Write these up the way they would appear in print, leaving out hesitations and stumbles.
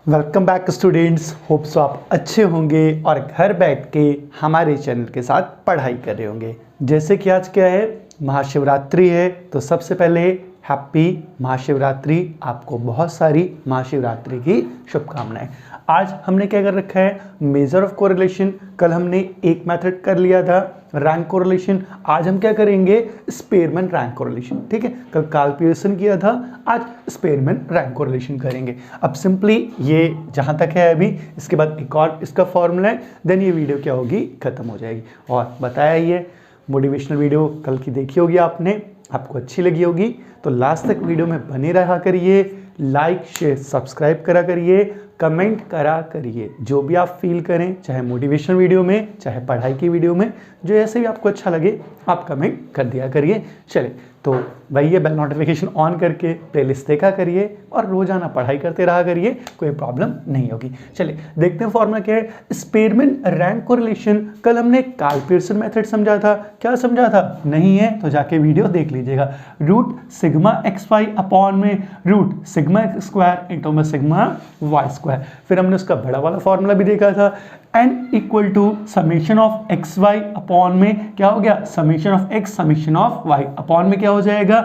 Welcome back students. Hope so आप अच्छे होंगे और घर बैठ के हमारे चैनल के साथ पढ़ाई कर रहे होंगे। जैसे कि आज क्या है, महाशिवरात्रि है, तो सबसे पहले हैप्पी महाशिवरात्रि। आपको बहुत सारी महाशिवरात्रि की शुभकामनाएं। आज हमने क्या कर रखा है, मेजर ऑफ कोरिलेशन। कल हमने एक मेथड कर लिया था रैंक कोरिलेशन। आज हम क्या करेंगे, स्पेयरमैन रैंक कोरिलेशन। ठीक है, कल काल पियर्सन किया था, आज स्पेयरमैन रैंक कोरिलेशन करेंगे। अब सिंपली ये जहाँ तक है अभी, इसके बाद एक और इसका फॉर्मूला है, देन ये वीडियो क्या होगी, खत्म हो जाएगी। और बताया ये मोटिवेशनल वीडियो कल की देखी होगी आपने, आपको अच्छी लगी होगी तो लास्ट तक वीडियो में बने रहा करिए, लाइक शेयर सब्सक्राइब करा करिए, कमेंट करा करिए। जो भी आप फील करें, चाहे मोटिवेशनल वीडियो में, चाहे पढ़ाई की वीडियो में, जो ऐसे भी आपको अच्छा लगे आप कमेंट कर दिया करिए। चले तो भाई ये बेल नोटिफिकेशन ऑन करके प्लेलिस्ट देखा करिए और रोजाना पढ़ाई करते रहा करिए, कोई प्रॉब्लम नहीं होगी। चलिए देखते हैं फॉर्मूला क्या है, स्पेयरमैन रैंक कोरिलेशन। कल हमने कार्ल पियर्सन मेथड समझा था, क्या समझा था, नहीं है तो जाके वीडियो देख लीजिएगा। Root sigma X Y upon में root sigma X square into में सिग्मा वाई स्क्वायर। फिर हमने उसका बड़ा वाला फॉर्मूला भी देखा था, n equal to summation of x Y upon में क्या हो गया, summation of x summation of y upon में क्या हो जाएगा,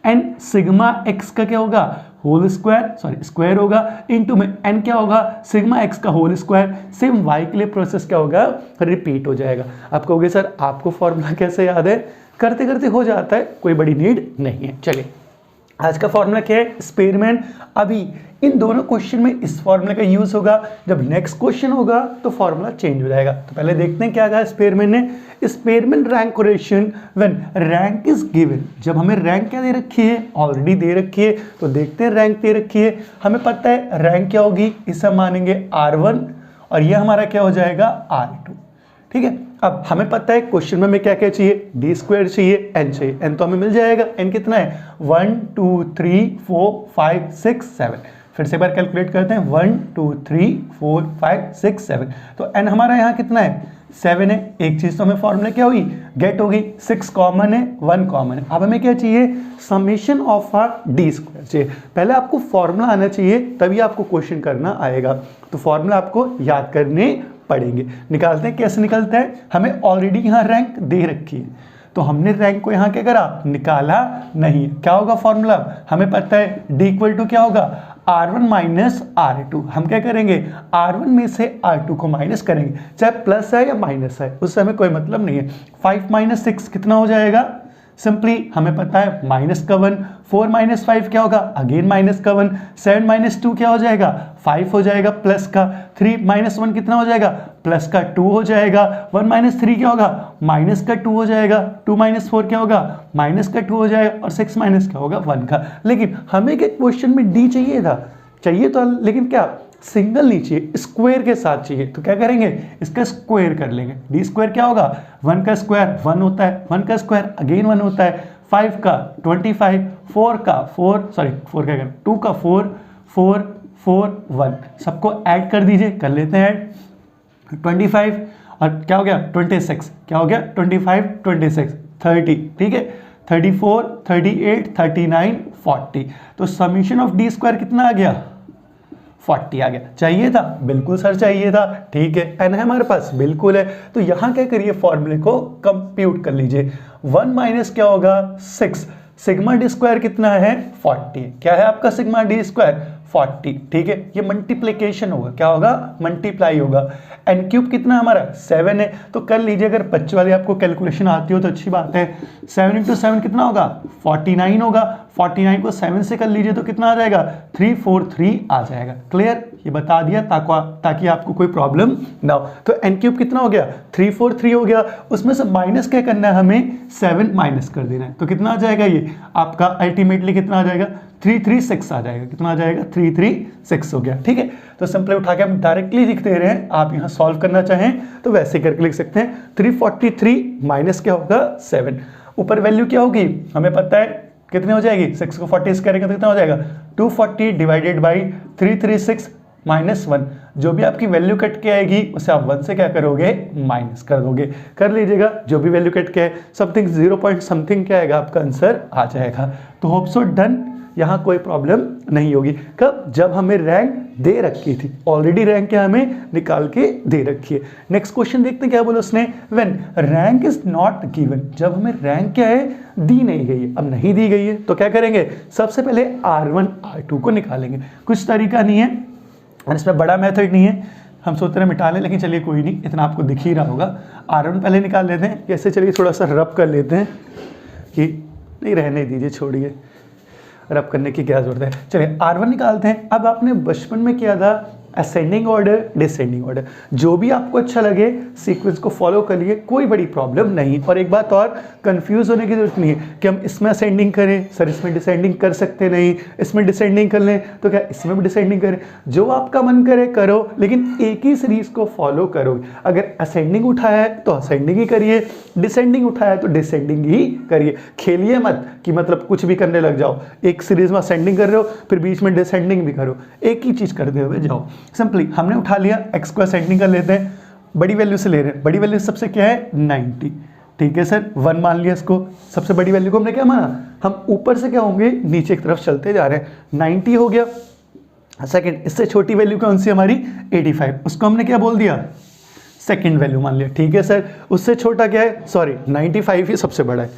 n सिग्मा x का क्या होगा, होल स्क्वायर, सॉरी स्क्वायर होगा, इनटू में n क्या होगा, सिग्मा x का होल स्क्वायर। सेम y के लिए प्रोसेस क्या होगा, रिपीट हो जाएगा। आप कहोगे सर आपको फॉर्मूला कैसे याद है, करते करते हो जाता है, कोई बड़ी नीड नहीं है। चलिए आज का फॉर्मूला क्या है, स्पेयरमैन। अभी इन दोनों क्वेश्चन में इस फॉर्मूला का यूज होगा, जब नेक्स्ट क्वेश्चन होगा तो फॉर्मूला चेंज हो जाएगा। तो पहले देखते हैं क्या कहा स्पेयरमैन ने। Spearman rank correlation when rank is given. जब हमें रैंक क्या दे रखी है, ऑलरेडी दे रखी है, तो देखते हैं रैंक दे रखी है, हमें पता है रैंक क्या होगी, इसे हम मानेंगे R1 और ये हमारा क्या हो जाएगा R2। ठीक है, अब हमें पता है क्वेश्चन में हमें क्या क्या चाहिए, डी स्क्वायर चाहिए, एन चाहिए, एन तो हमें मिल जाएगा। एन कितना है, 1 2 3 4 5 6 7। फिर से एक बार कैलकुलेट करते हैं, 1 2 3 4 5 6 7। तो एन हमारा यहाँ कितना है, 7 है। एक चीज तो हमें फॉर्मूला क्या हुई, गेट होगी, 6 कॉमन है, 1 कॉमन है। अब हमें क्या चाहिए, समेशन ऑफ आ डी स्क्वायर चाहिए। पहले आपको फॉर्मूला आना चाहिए, तभी आपको क्वेश्चन करना आएगा। तो फॉर्मूला आपको याद करने पड़ेंगे। निकालते हैं, कैसे निकलता है, हमें ऑलरेडी यहाँ रैंक दे रखी है, तो हमने रैंक को यहाँ क्या करा, निकाला नहीं है। क्या होगा फॉर्मूला, हमें पता है डी इक्वल टू क्या होगा, R1 माइनस R2। हम क्या करेंगे, R1 में से R2 को माइनस करेंगे, चाहे प्लस है या माइनस है उससे हमें कोई मतलब नहीं है। 5 माइनस 6 कितना हो जाएगा, सिंपली हमें पता है माइनस का 1, 4 माइनस 5 क्या होगा, अगेन माइनस का 1, 7 माइनस 2 क्या हो जाएगा, 5 हो जाएगा, प्लस का 3 माइनस 1 कितना हो जाएगा, प्लस का 2 हो जाएगा, 1 माइनस 3 क्या होगा, माइनस का 2 हो जाएगा, 2 माइनस 4 क्या होगा, माइनस का 2 हो जाएगा, और 6 माइनस क्या होगा, 1 का। लेकिन हमें क्या क्वेश्चन में डी चाहिए था, चाहिए तो, लेकिन क्या सिंगल नहीं चाहिए, स्क्वायर के साथ चाहिए। तो क्या करेंगे, इसका स्क्वायर कर लेंगे। डी स्क्वायर क्या होगा, 1 का स्क्वायर 1 होता है, 1 का स्क्वायर अगेन 1 होता है, 5 का 25, 4 का 4 सॉरी 4 क्या करें, 2 का 4 4 4 1, सबको ऐड कर दीजिए, कर लेते हैं ऐड। 25 और क्या हो गया 26, क्या हो गया 25 26 30, ठीक है 34 38 39 40। तो समीशन ऑफ डी स्क्वायर कितना आ गया, 40 आ गया। चाहिए था, बिल्कुल सर चाहिए था, ठीक है। एन है हमारे पास, बिल्कुल है। तो यहां क्या करिए, फॉर्मूले को कंप्यूट कर लीजिए। 1 माइनस क्या होगा 6, सिग्मा डी स्क्वायर कितना है 40, क्या है आपका सिग्मा डी स्क्वायर 40, ठीक है। ये मल्टीप्लीकेशन होगा, क्या होगा, मल्टीप्लाई होगा। एन क्यूब कितना हमारा 7 है, तो कर लीजिए, अगर बच्चे वाले आपको कैलकुलेशन आती हो तो अच्छी बात है। 7 इंटू 7 कितना होगा 49 होगा, 49 को 7 से कर लीजिए तो कितना आ जाएगा 343 आ जाएगा। क्लियर, ये बता दिया ताकि आपको कोई प्रॉब्लम ना हो। तो एन क्यूब कितना हो गया 343 हो गया, उसमें से माइनस क्या करना है, हमें 7 माइनस कर देना है। तो कितना आ जाएगा, ये आपका अल्टीमेटली कितना आ जाएगा 336 आ जाएगा। कितना आ जाएगा 336 हो गया, ठीक है। तो सिंपली उठा के हम डायरेक्टली लिख दे रहे हैं, आप यहाँ सॉल्व करना चाहें तो वैसे करके लिख सकते हैं। 343 माइनस क्या होगा 7, ऊपर वैल्यू क्या होगी हमें पता है कितनी हो जाएगी, 6 को 40 से करेंगे तो कितना हो जाएगा 240 डिवाइडेड बाई 336 माइनस 1। जो भी आपकी वैल्यू कट के आएगी उसे आप 1 से क्या करोगे, माइनस कर दोगे। कर लीजिएगा, जो भी वैल्यू कट के है समथिंग 0 पॉइंट समथिंग क्या आएगा आपका आंसर आ जाएगा। तो होप सो डन। यहाँ कोई प्रॉब्लम नहीं होगी। कब? जब हमें रैंक दे रखी थी, ऑलरेडी रैंक क्या हमें निकाल के दे रखी है। नेक्स्ट क्वेश्चन देखते हैं क्या बोला उसने, when rank is not given, जब हमें रैंक क्या है दी नहीं गई है। अब नहीं दी गई है तो क्या करेंगे, सबसे पहले R1 R2 को निकालेंगे। कुछ तरीका नहीं है और इसमें बड़ा मेथड नहीं है, हम सोचते हैं मिटा लें, लेकिन चलिए कोई नहीं, इतना आपको दिख ही रहा होगा। R1 पहले निकाल लेते हैं, कैसे, चलिए थोड़ा सा रब कर लेते हैं कि नहीं, रहने दीजिए, छोड़िए, रब करने की क्या जरूरत है। चलिए R1 निकालते हैं। अब आपने बचपन में किया था असेंडिंग ऑर्डर डिसेंडिंग ऑर्डर, जो भी आपको अच्छा लगे सीक्वेंस को फॉलो करिए, कोई बड़ी प्रॉब्लम नहीं। और एक बात और, कंफ्यूज होने की जरूरत नहीं है कि हम इसमें असेंडिंग करें, सर इसमें डिसेंडिंग कर सकते नहीं, इसमें डिसेंडिंग कर लें तो क्या इसमें भी डिसेंडिंग करें, जो आपका मन करे करो, लेकिन एक ही सीरीज को फॉलो करोगे। अगर असेंडिंग उठाया है तो असेंडिंग ही करिए, डिसेंडिंग उठाया है तो डिसेंडिंग ही करिए। खेलिए मत कि मतलब कुछ भी करने लग जाओ, एक सीरीज में असेंडिंग कर रहे हो फिर बीच में डिसेंडिंग भी करो, एक ही चीज करते हुए जाओ। सिंपली हमने उठा लिया, x को असेंडिंग कर लेते हैं, बड़ी वैल्यू से ले रहे हैं, बड़ी वैल्यू सबसे क्या है 90, ठीक है सर, 1 मान लिया इसको, सबसे बड़ी वैल्यू को हमने क्या माना, हम ऊपर से क्या होंगे नीचे की तरफ चलते जा रहे हैं, 90 हो गया। सेकंड, इससे छोटी वैल्यू कौन सी हमारी 85, उसको हमने क्या बोल दिया सेकंड वैल्यू मान लिया, ठीक है सर। उससे छोटा क्या है, सॉरी 95 ही सबसे बड़ा है,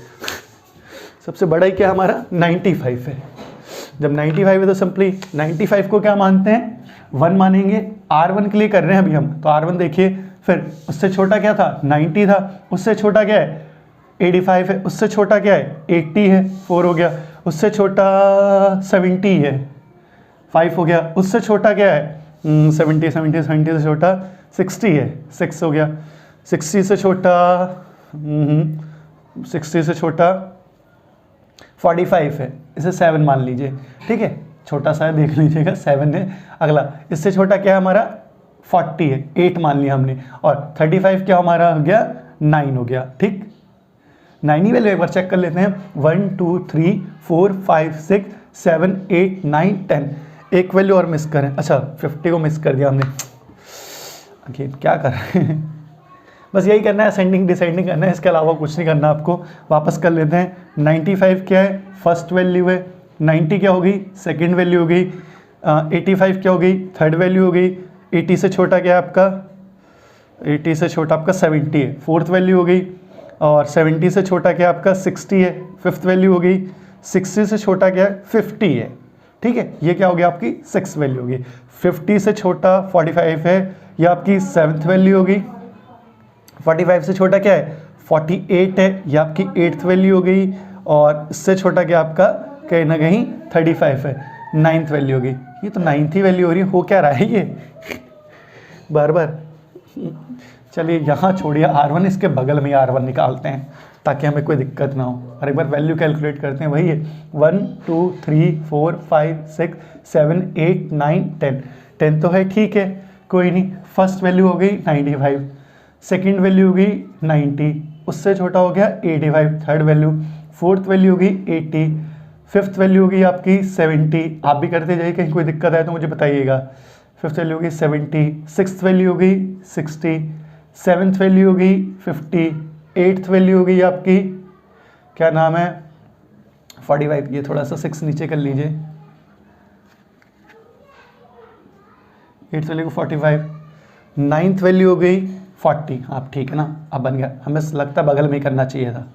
सबसे बड़ा ही क्या हमारा 95 है। जब 95 है तो सिंपली 95 को क्या मानते हैं 1 मानेंगे, R1 के लिए कर रहे हैं अभी हम, तो R1 देखिए, फिर उससे छोटा क्या था 90 था, उससे छोटा क्या है 85 है, उससे छोटा क्या है 80 है, 4 हो गया, उससे छोटा 70 है, 5 हो गया, उससे छोटा क्या है 70 से छोटा 60 है, 6 हो गया, 60 से छोटा 60 से छोटा 45 है, इसे 7 मान लीजिए, ठीक है, छोटा सा है देख लीजिएगा, 7 है। अगला इससे छोटा क्या है हमारा 40 है, 8 मान लिया हमने, और 35 क्या हमारा हो गया 9 हो गया, ठीक। 9 ही वैल्यू एक बार चेक कर लेते हैं, 1 2 3 4 5 6 7 8 9 10, एक वैल्यू और मिस करें, अच्छा 50 को मिस कर दिया हमने, अगेन क्या कर रहे हैं, बस यही करना है, असेंडिंग डिसेंडिंग करना है, इसके अलावा कुछ नहीं करना आपको। वापस कर लेते हैं, 95 क्या है फर्स्ट वैल्यू है, 90 क्या होगी सेकंड वैल्यू हो गई, 85 क्या हो गई थर्ड वैल्यू हो गई, 80 से छोटा क्या है आपका 80 से छोटा आपका 70 है, फोर्थ वैल्यू हो गई, और 70 से छोटा क्या आपका 60 है, फिफ्थ वैल्यू हो गई, 60 से छोटा क्या है 50 है, ठीक है, ये क्या हो गया आपकी 6th वैल्यू होगी। 50 से छोटा 45 है, ये आपकी 7th वैल्यू होगी। 45 से छोटा क्या है 48 है, ये आपकी 8th वैल्यू हो गई, और इससे छोटा क्या आपका कहीं ना कहीं 35 है, 9th वैल्यू होगी। ये तो 9th ही वैल्यू हो रही है, हो क्या रहा है ये बार बार। चलिए यहाँ छोड़िए, R1 इसके बगल में R1 निकालते हैं ताकि हमें कोई दिक्कत ना हो, और एक बार वैल्यू कैलकुलेट करते हैं, वही है 1 2 3 4 5 6 7 8 9 10, 10 तो है, ठीक है कोई नहीं। फर्स्ट वैल्यू हो गई 95, सेकेंड वैल्यू हो गई 90, उससे छोटा हो गया 85 थर्ड वैल्यू, फोर्थ वैल्यू हो गई 80, फिफ्थ वैल्यू हो गई आपकी 70, आप भी करते जाइए, कहीं कोई दिक्कत आए तो मुझे बताइएगा। फिफ्थ वैल्यू हो गई 70, सिक्स्थ वैल्यू हो गई 60, सेवन्थ वैल्यू हो गई 50, एट्थ वैल्यू हो गई आपकी क्या नाम है 45, ये थोड़ा सा 6 नीचे कर लीजिए, एट्थ वैल्यू को 45, नाइन्थ वैल्यू हो गई 40, आप ठीक है ना, अब बन गया, हमें लगता बगल में ही करना चाहिए था।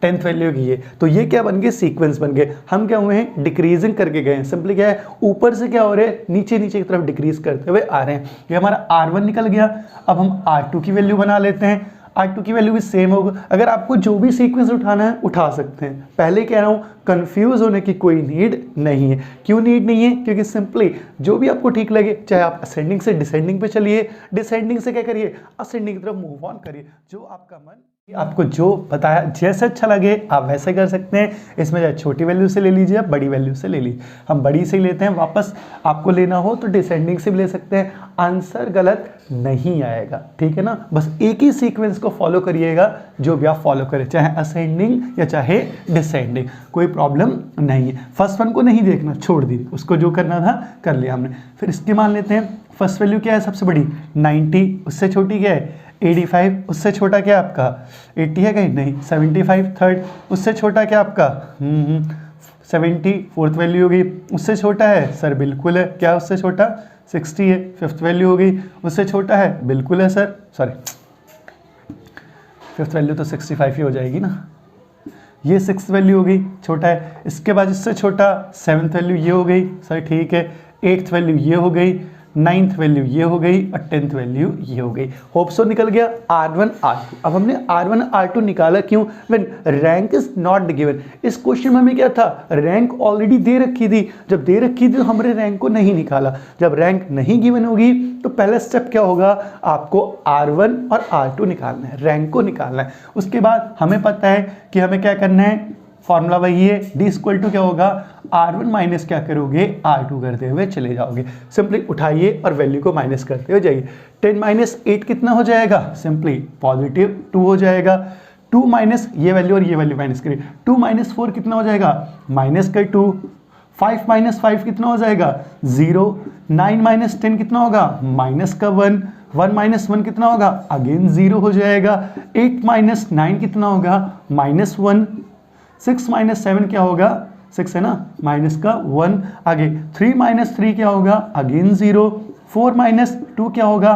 10th वैल्यू की ये, तो ये क्या बन गए सीक्वेंस बन गए, हम क्या हुए हैं डिक्रीजिंग करके गए हैं, सिंपली क्या है ऊपर से क्या हो रहे हैं नीचे नीचे की तरफ डिक्रीज करते हुए आ रहे हैं। ये हमारा R1 निकल गया, अब हम R2 की वैल्यू बना लेते हैं, R2 की वैल्यू भी सेम होगा। अगर आपको जो भी सीक्वेंस उठाना है उठा सकते हैं, पहले कह रहा हूँ कंफ्यूज होने की कोई नीड नहीं है। क्यों नीड नहीं है, क्योंकि सिंपली जो भी आपको ठीक लगे, चाहे आप असेंडिंग से डिसेंडिंग पे चलिए, डिसेंडिंग से क्या करिए असेंडिंग की तरफ मूव ऑन करिए, जो आपका मन आपको जो बताया जैसे अच्छा लगे आप वैसे कर सकते हैं। इसमें चाहे छोटी वैल्यू से ले लीजिए, बड़ी वैल्यू से ले लीजिए, हम बड़ी से ही लेते हैं, वापस आपको लेना हो तो डिसेंडिंग से भी ले सकते हैं, आंसर गलत नहीं आएगा, ठीक है ना। बस एक ही सीक्वेंस को फॉलो करिएगा, जो भी आप फॉलो करें, चाहे असेंडिंग या चाहे डिसेंडिंग, कोई प्रॉब्लम नहीं है। फर्स्ट वन को नहीं देखना, छोड़ दीजिए, उसको जो करना था कर लिया हमने। फिर इसकी मान लेते हैं, फर्स्ट वैल्यू क्या है सबसे बड़ी 90, उससे छोटी क्या है 85, उससे छोटा क्या आपका 80 है कहीं नहीं, 75 थर्ड, उससे छोटा क्या आपका 70 फोर्थ वैल्यू होगी। उससे छोटा है सर, बिल्कुल है। क्या उससे छोटा? 60 है, फिफ्थ वैल्यू हो गई। उससे छोटा है, बिल्कुल है सर, सॉरी फिफ्थ वैल्यू तो 65 ही हो जाएगी ना। ये सिक्स वैल्यू हो गई, छोटा है। इसके बाद इससे छोटा सेवन्थ वैल्यू ये हो गई सर, ठीक है। एट्थ वैल्यू ये हो गई, नाइन्थ वैल्यू ये हो गई और 10th वैल्यू ये हो गई। होप सो निकल गया R1 R2। अब हमने R1 R2 निकाला क्यों? When rank is not given. इस क्वेश्चन में हमें क्या था? रैंक ऑलरेडी दे रखी थी। जब दे रखी थी तो हमने रैंक को नहीं निकाला। जब रैंक नहीं गिवन होगी तो पहला स्टेप क्या होगा? आपको R1 और R2 निकालना है, रैंक को निकालना है। उसके बाद हमें पता है कि हमें क्या करना है, फॉर्मूला वही है, D इक्वल टू क्या होगा? R1 माइनस क्या करोगे? R2 करते हुए चले जाओगे। सिंपली उठाइए और वैल्यू को माइनस करते हुए जाइए। 10 माइनस 8 कितना हो जाएगा? सिंपली पॉजिटिव 2 हो जाएगा। 2 माइनस ये वैल्यू और ये वैल्यू माइनस करिए। 2 माइनस 4 कितना हो जाएगा? माइनस का 2। 5 माइनस 5 कितना हो जाएगा? 0। 9 माइनस 10 कितना होगा? माइनस का 1। 1 माइनस 1 कितना होगा? अगेन 0 हो जाएगा। 8 माइनस 9 कितना होगा? माइनस 1। 6 माइनस 7 क्या होगा? 6 है ना, माइनस का 1। आगे 3 माइनस 3 क्या होगा? अगेन 0। 4 माइनस 2 क्या होगा?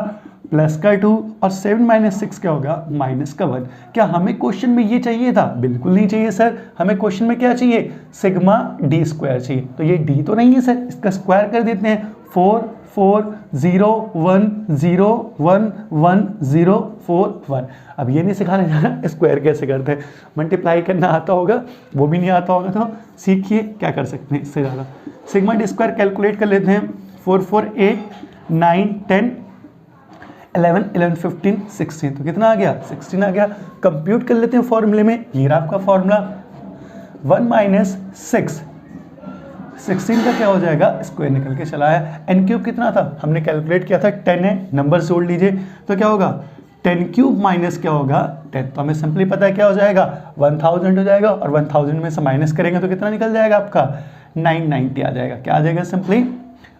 प्लस का 2। और 7 माइनस 6 क्या होगा? माइनस का 1। क्या हमें क्वेश्चन में ये चाहिए था? बिल्कुल नहीं चाहिए सर। हमें क्वेश्चन में क्या चाहिए? सिग्मा D स्क्वायर चाहिए। तो ये D तो नहीं है सर, इसका स्क्वायर कर देते हैं। 4 4 0 1 0 1 1 0 4 1। अब ये नहीं सिखाने जाना स्क्वायर कैसे करते हैं, मल्टीप्लाई करना आता होगा, वो भी नहीं आता होगा तो सीखिए क्या कर सकते हैं इससे ज़्यादा। सिग्मा D स्क्वायर कैलकुलेट कर लेते हैं। 4 4 8 9 10 11 11 15 16, तो कितना आ गया? 16 आ गया। कंप्यूट कर लेते हैं फॉर्मूले में। ये रहा आपका फॉर्मूला। 1 माइनस 6, 16 का क्या हो जाएगा? स्क्वायर निकल के चला है। एन क्यूब कितना था? हमने कैलकुलेट किया था 10 है, नंबर जोड़ लीजिए तो क्या होगा? 10 क्यूब माइनस क्या होगा? 10। तो हमें सिंपली पता है क्या हो जाएगा? 1000 हो जाएगा और 1000 में से माइनस करेंगे तो कितना निकल जाएगा आपका? 990 आ जाएगा। क्या आ जाएगा? सिंपली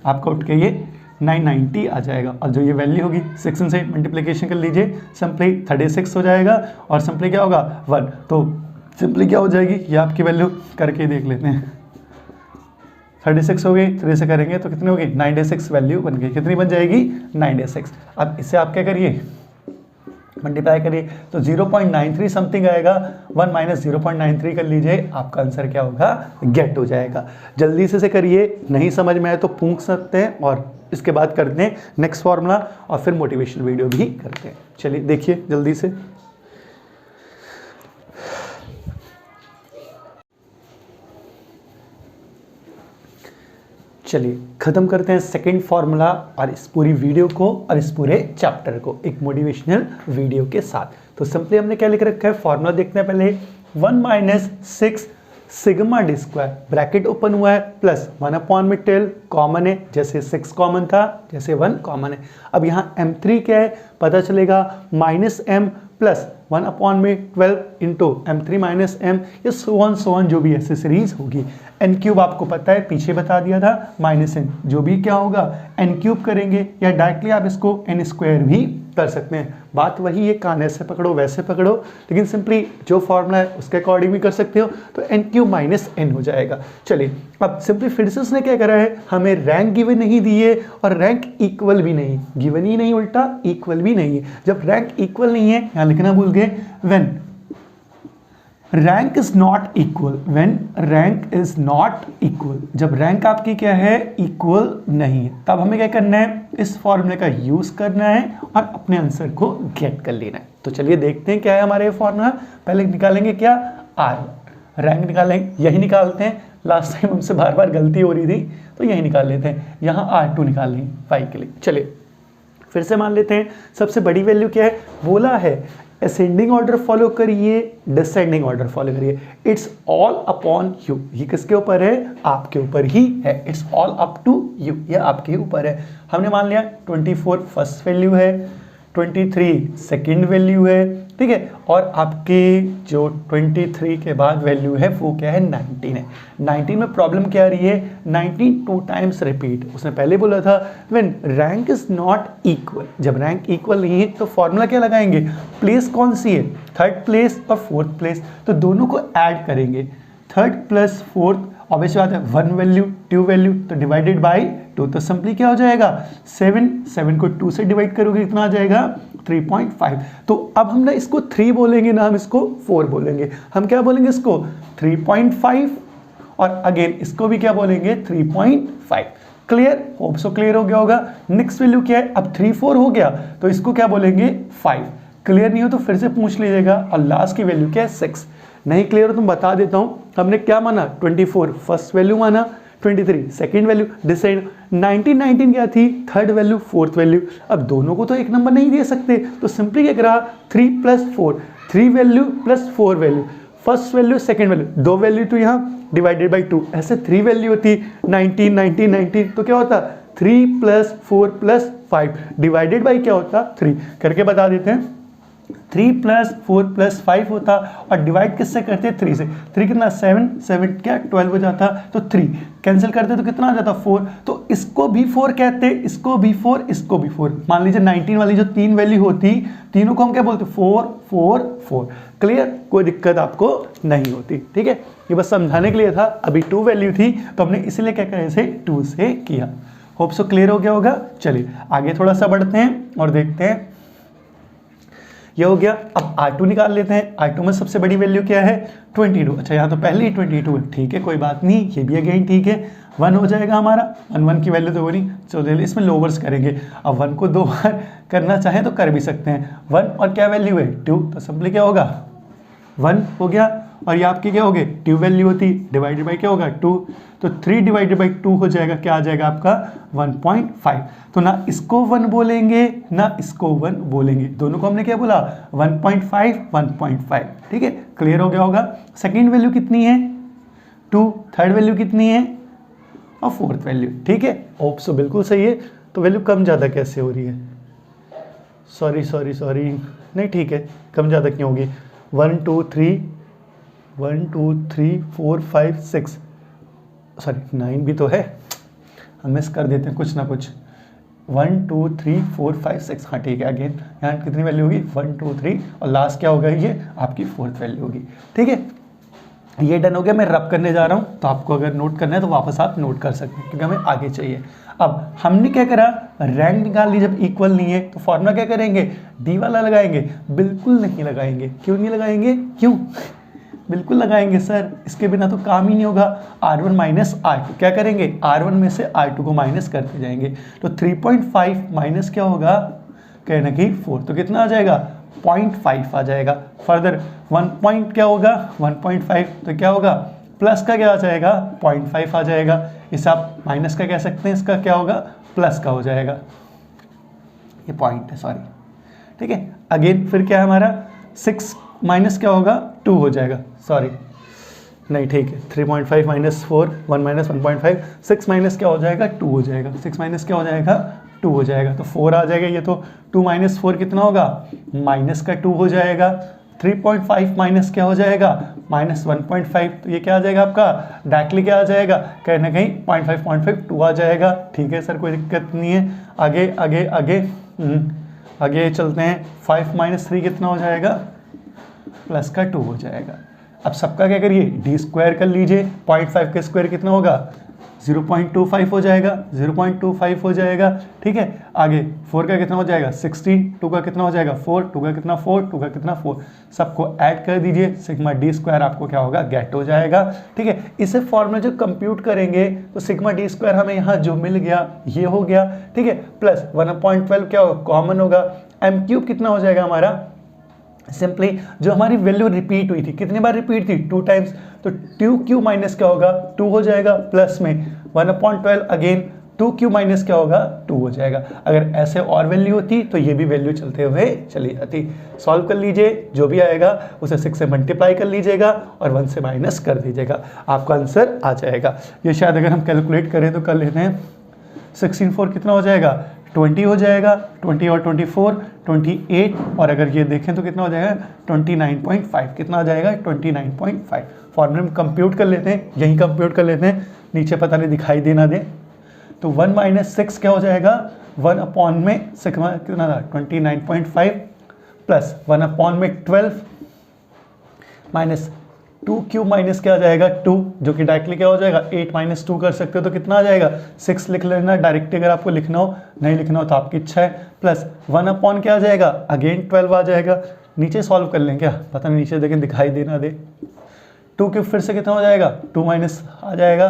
आपका उठ के ये 990 आ जाएगा। और जो ये वैल्यू होगी 16 से मल्टीप्लिकेशन कर लीजिए, सिंपली 36 हो जाएगा और सिंपली क्या होगा? 1। तो सिंपली क्या हो जाएगी? ये आपकी वैल्यू करके देख लेते हैं। 36 हो गई, 3 से करेंगे तो कितनी होगी? 96 वैल्यू बन गई। कितनी बन जाएगी? 96। अब इससे आप क्या करिए? मल्टीप्लाई करिए तो 0.93 समथिंग आएगा। 1 माइनस 0.93 कर लीजिए, आपका आंसर क्या होगा? गेट हो जाएगा। जल्दी से करिए, नहीं समझ में आए तो पूछ सकते हैं और इसके बाद करते हैं नेक्स्ट फॉर्मूला और फिर मोटिवेशन वीडियो भी करते हैं। चलिए देखिए जल्दी से। चलिए खत्म करते हैं सेकंड फॉर्मूला और इस पूरी वीडियो को और इस पूरे चैप्टर को एक मोटिवेशनल वीडियो के साथ। तो सिंपली हमने क्या लिख रखा है? फॉर्मूला देखते हैं पहले। 1 minus 6 sigma D square, bracket open हुआ है, प्लस 1/12 कॉमन है, जैसे 6 कॉमन था जैसे 1 कॉमन है। अब यहाँ M3 क्या है पता चलेगा, minus M plus 1/12 into M3 minus M, ये सो ऑन जो भी ऐसे सीरीज होगी। n क्यूब आपको पता है, पीछे बता दिया था, माइनस n जो भी क्या होगा n क्यूब करेंगे, या डायरेक्टली आप इसको n स्क्वायर भी कर सकते हैं। बात वही है, कान ऐसे पकड़ो वैसे पकड़ो, लेकिन सिंपली जो फॉर्मूला है उसके अकॉर्डिंग भी कर सकते हो। तो n क्यूब माइनस n हो जाएगा। चलिए अब सिंपली फिर से उसने क्या करा है, हमें रैंक गिवन नहीं दी है और रैंक इक्वल भी नहीं, गिवन ही नहीं उल्टा इक्वल भी नहीं है। जब रैंक इक्वल नहीं है, यहाँ लिखना भूल गए, when rank is not equal, when rank is not equal, जब रैंक आपकी क्या है इक्वल नहीं है, तब हमें क्या करना है, इस फॉर्मूले का यूज करना है और अपने आंसर को गेट कर लेना है। तो चलिए देखते हैं क्या है हमारे फॉर्मूला। पहले निकालेंगे क्या, आर, रैंक निकालेंगे, यही निकालते हैं, लास्ट टाइम हमसे बार बार गलती हो रही थी तो यही निकाल लेते हैं। यहाँ R2 निकाल लेंगे फाइव के लिए। चलिए फिर से मान लेते हैं, सबसे बड़ी वैल्यू क्या है, बोला है असेंडिंग ऑर्डर फॉलो करिए, डिसेंडिंग ऑर्डर फॉलो करिए, इट्स ऑल अपॉन यू। ये किसके ऊपर है, आपके ऊपर ही है, it's all up to you, ये आपके ऊपर है। हमने मान लिया 24 फर्स्ट वैल्यू है, 23 सेकंड वैल्यू है, ठीक है, और आपके जो 23 के बाद वैल्यू है वो क्या है, 19 है। 19 में प्रॉब्लम क्या आ रही है, 19 2 टाइम्स रिपीट। उसने पहले बोला था when rank is not equal, जब रैंक इक्वल नहीं है तो फॉर्मूला क्या लगाएंगे, प्लेस कौन सी है, थर्ड प्लेस और फोर्थ प्लेस, तो दोनों को ऐड करेंगे, थर्ड प्लस फोर्थ ऑब्वियस बात है 1 वैल्यू 2 वैल्यू तो डिवाइडेड बाई 2, तो सिंपली क्या हो जाएगा 7 को 2 से डिवाइड करोगे कितना आ जाएगा 3.5। तो अब हम ना इसको 3 बोलेंगे ना हम इसको 4 बोलेंगे। हम क्या बोलेंगे इसको 3.5 और अगेन इसको भी क्या बोलेंगे 3.5। क्लियर, होप सो क्लियर हो गया होगा। नेक्स्ट वैल्यू क्या है, अब 3 4 हो गया तो इसको क्या बोलेंगे 5। क्लियर नहीं हो तो फिर से पूछ लीजिएगा। और लास्ट की वैल्यू क्या है 6। नहीं क्लियर हो तो बता देता हूं, हमने क्या माना 24 फर्स्ट वैल्यू माना, 23 सेकंड वैल्यू, डिसाइड 19 क्या थी थर्ड वैल्यू फोर्थ वैल्यू। अब दोनों को तो एक नंबर नहीं दे सकते तो सिंपली क्या करा 3 + 4, 3 value plus 4 value, first value second value, 2 value तो यहाँ डिवाइडेड बाई 2, ऐसे 3 वैल्यू होती 19 तो क्या होता 3 + 4 + 5 डिवाइडेड बाई क्या होता 3 करके बता देते हैं। 3 + 4 + 5 होता और डिवाइड किससे करते हैं 3 से। 3 कितना 7 7 क्या 12 हो जाता तो 3 कैंसिल करते तो कितना आ जाता 4। तो इसको भी 4 कहते, इसको भी 4, इसको भी 4। मान लीजिए 19 वाली जो 3 वैल्यू होती तीनों को हम क्या बोलते 4 4 4। क्लियर, कोई दिक्कत आपको नहीं होती। ठीक है, ये बस समझाने के लिए था। अभी 2 वैल्यू थी तो हमने इसीलिए क्या करा इसे 2 से किया। होप सो क्लियर हो गया होगा। चलिए आगे थोड़ा सा बढ़ते हैं और देखते हैं। ये हो गया। अब R2 निकाल लेते हैं। R2 में सबसे बड़ी वैल्यू क्या है 22। अच्छा यहाँ तो पहले ही 22 है, ठीक है कोई बात नहीं, ये भी अगेन ठीक है। 1 हो जाएगा हमारा, 1 की वैल्यू तो हो नहीं, चलो इसमें लोवर्स करेंगे। अब 1 को 2 बार करना चाहें तो कर भी सकते हैं। 1 और क्या वैल्यू है 2, तो सिंपली क्या होगा 1 हो गया और ये आपकी क्या हो गई 2 वैल्यू होती डिवाइडेड बाई क्या होगा 2, तो 3 डिवाइडेड बाई 2 हो जाएगा, क्या आ जाएगा आपका 1.5। तो ना इसको 1 बोलेंगे ना इसको 1 बोलेंगे, दोनों को हमने क्या बोला 1.5 1.5। ठीक है, क्लियर हो गया होगा। सेकेंड वैल्यू कितनी है 2, थर्ड वैल्यू कितनी है और फोर्थ वैल्यू। ठीक है, होप सो बिल्कुल सही है। तो वैल्यू कम ज़्यादा कैसे हो रही है, सॉरी नहीं ठीक है, कम ज़्यादा क्यों होगी 1 2 3 4 5 6 सॉरी 9 भी तो है, हम मिस कर देते हैं कुछ ना कुछ। 1 2 3 4 5 6 हाँ ठीक है। अगेन यहाँ कितनी वैल्यू होगी 1 2 3 और लास्ट क्या होगा ये आपकी फोर्थ वैल्यू होगी। ठीक है, ये डन हो गया। मैं रब करने जा रहा हूँ तो आपको अगर नोट करना है तो वापस आप नोट कर सकते हैं क्योंकि हमें आगे चाहिए। अब हमने क्या करा रैंक निकाल ली, जब इक्वल नहीं है तो फॉर्मूला क्या करेंगे डी वाला लगाएंगे, बिल्कुल नहीं लगाएंगे। क्यों नहीं लगाएंगे, क्यों बिल्कुल लगाएंगे सर, इसके बिना तो काम ही नहीं होगा। R1 माइनस R2 क्या करेंगे R1 में से R2 को माइनस करते जाएंगे, तो 3.5 माइनस क्या होगा कहना कि 4, तो कितना आ जाएगा 0.5 आ जाएगा। फर्दर 1 पॉइंट क्या होगा 1.5 तो क्या होगा प्लस का क्या आ जाएगा 0.5 आ जाएगा। इसे आप माइनस का कह सकते हैं, इसका क्या होगा प्लस का हो जाएगा, ये पॉइंट है सॉरी। ठीक है, अगेन फिर क्या है हमारा 6 माइनस क्या होगा 2 हो जाएगा, सॉरी नहीं ठीक है 3.5 माइनस 4 1 माइनस 1.5 6 माइनस क्या हो जाएगा 2 हो जाएगा, 6 माइनस क्या हो जाएगा 2 हो जाएगा, तो 4 आ जाएगा। ये तो 2 माइनस 4 कितना होगा माइनस का 2 हो जाएगा। 3.5 माइनस क्या हो जाएगा माइनस 1.5, तो ये क्या आ जाएगा आपका डायरेक्टली क्या आ जाएगा कहीं ना कहीं 0.5 2 आ जाएगा। ठीक है सर कोई दिक्कत नहीं है। आगे आगे आगे आगे चलते हैं। 5 माइनस 3 कितना हो जाएगा प्लस का 2 हो जाएगा। अब सबका क्या करिए डी स्क्वायर कर लीजिए, 0.5 का स्क्वायर कितना होगा 0.25 हो जाएगा, 0.25 हो जाएगा। ठीक है, आगे 4 का कितना हो जाएगा 16, 2 का कितना हो जाएगा 4, 2 का कितना 4, 2 का कितना 4, सबको ऐड कर दीजिए, सिग्मा डी स्क्वायर आपको क्या होगा गेट हो जाएगा। ठीक है, इसे फॉर्मूला जो कंप्यूट करेंगे तो सिग्मा डी स्क्वायर हमें यहाँ जो मिल गया ये हो गया। ठीक है, प्लस 1/12 क्या होगा कॉमन होगा, एम क्यूब कितना हो जाएगा हमारा सिंपली जो हमारी वैल्यू रिपीट हुई थी, कितनी बार रिपीट थी 2 टाइम्स, तो 2 क्यू माइनस क्या होगा 2 हो जाएगा, प्लस में 1/12 अगेन 2 क्यू माइनस क्या होगा 2 हो जाएगा। अगर ऐसे और वैल्यू होती तो ये भी वैल्यू चलते हुए चली जाती। सॉल्व कर लीजिए, जो भी आएगा उसे 6 से मल्टीप्लाई कर लीजिएगा और 1 से माइनस कर दीजिएगा, आपका आंसर आ जाएगा। ये शायद अगर हम कैलकुलेट करें तो कर लेते हैं 16 4 कितना हो जाएगा 20 हो जाएगा, 20 और 24 28, और अगर ये देखें तो कितना हो जाएगा 29.5, कितना आ जाएगा 29.5। फॉर्मूले में कंप्यूट कर लेते हैं, यहीं कंप्यूट कर लेते हैं, नीचे पता नहीं दिखाई देना दे। तो 1 माइनस 6 क्या हो जाएगा 1 अपॉन में 6 कितना था 29.5 प्लस 1 अपॉन में 12 माइनस 2 क्यूब माइनस क्या आ जाएगा 2, जो कि डायरेक्टली क्या हो जाएगा 8 माइनस 2 कर सकते हो तो कितना आ जाएगा 6 लिख लेना डायरेक्टली, अगर आपको लिखना हो, नहीं लिखना हो तो आपकी इच्छा है। प्लस 1 अपॉन क्या आ जाएगा अगेन 12 आ जाएगा। नीचे सॉल्व कर लें क्या, पता नहीं नीचे देखें दिखाई दे ना दे। 2 क्यूब फिर से कितना हो जाएगा 2 माइनस आ जाएगा,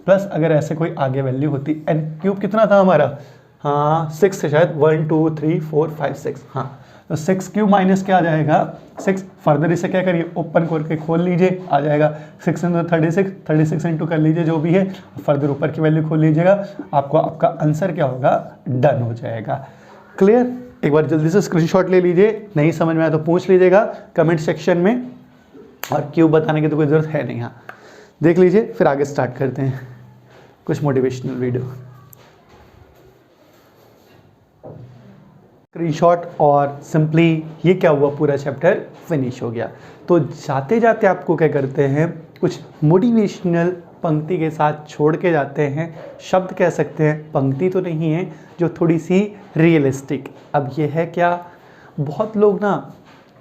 प्लस अगर ऐसे कोई आगे वैल्यू होती, एन क्यूब कितना था हमारा, हाँ 6 से शायद 1 2 3 4 5 6, हाँ तो 6 क्यूब माइनस क्या आ जाएगा 6। फर्दर इसे क्या करिए ओपन करके खोल लीजिए, आ जाएगा 6 इंटू 36, 36 इंटू कर लीजिए जो भी है, फर्दर ऊपर की वैल्यू खोल लीजिएगा, आपको आपका आंसर क्या होगा डन हो जाएगा। क्लियर, एक बार जल्दी से स्क्रीनशॉट ले लीजिए, नहीं समझ में आया तो पूछ लीजिएगा कमेंट सेक्शन में, और क्यों बताने की तो कोई ज़रूरत है नहीं। हाँ देख लीजिए, फिर आगे स्टार्ट करते हैं कुछ मोटिवेशनल वीडियो। स्क्रीनशॉट और सिंपली ये क्या हुआ, पूरा चैप्टर फिनिश हो गया। तो जाते जाते आपको क्या करते हैं, कुछ मोटिवेशनल पंक्ति के साथ छोड़ के जाते हैं, शब्द कह सकते हैं, पंक्ति तो नहीं है, जो थोड़ी सी रियलिस्टिक। अब ये है क्या, बहुत लोग ना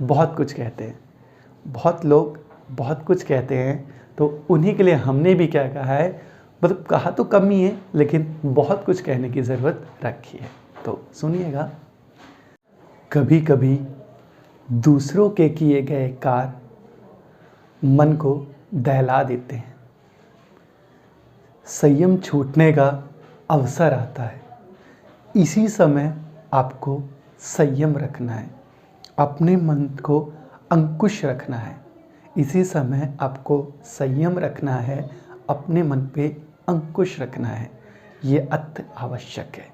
बहुत कुछ कहते हैं, बहुत लोग बहुत कुछ कहते हैं, तो उन्हीं के लिए हमने भी क्या कहा है, मतलब कहा तो कम ही है लेकिन बहुत कुछ कहने की ज़रूरत रखी है। तो सुनिएगा। कभी कभी दूसरों के किए गए कार्य मन को दहला देते हैं, संयम छूटने का अवसर आता है, इसी समय आपको संयम रखना है, अपने मन को अंकुश रखना है, इसी समय आपको संयम रखना है, अपने मन पे अंकुश रखना है, ये अति आवश्यक है।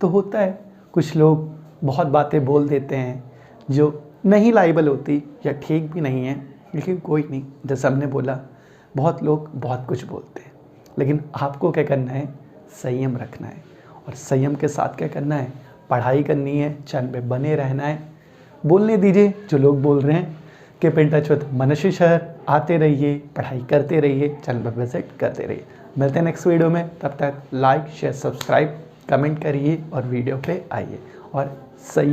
तो होता है कुछ लोग बहुत बातें बोल देते हैं जो नहीं लायबल होती या ठीक भी नहीं है, लेकिन कोई नहीं, जैसा हमने बोला बहुत लोग बहुत कुछ बोलते हैं, लेकिन आपको क्या करना है, संयम रखना है, और संयम के साथ क्या करना है, पढ़ाई करनी है, चैनल पे बने रहना है, बोलने दीजिए जो लोग बोल रहे हैं। कीप इन टच विद मनस्वी शहर, आते रहिए, पढ़ाई करते रहिए, चैनल पर विजिट करते रहिए। मिलते हैं नेक्स्ट वीडियो में, तब तक लाइक शेयर सब्सक्राइब कमेंट करिए और वीडियो पे आइए, और सही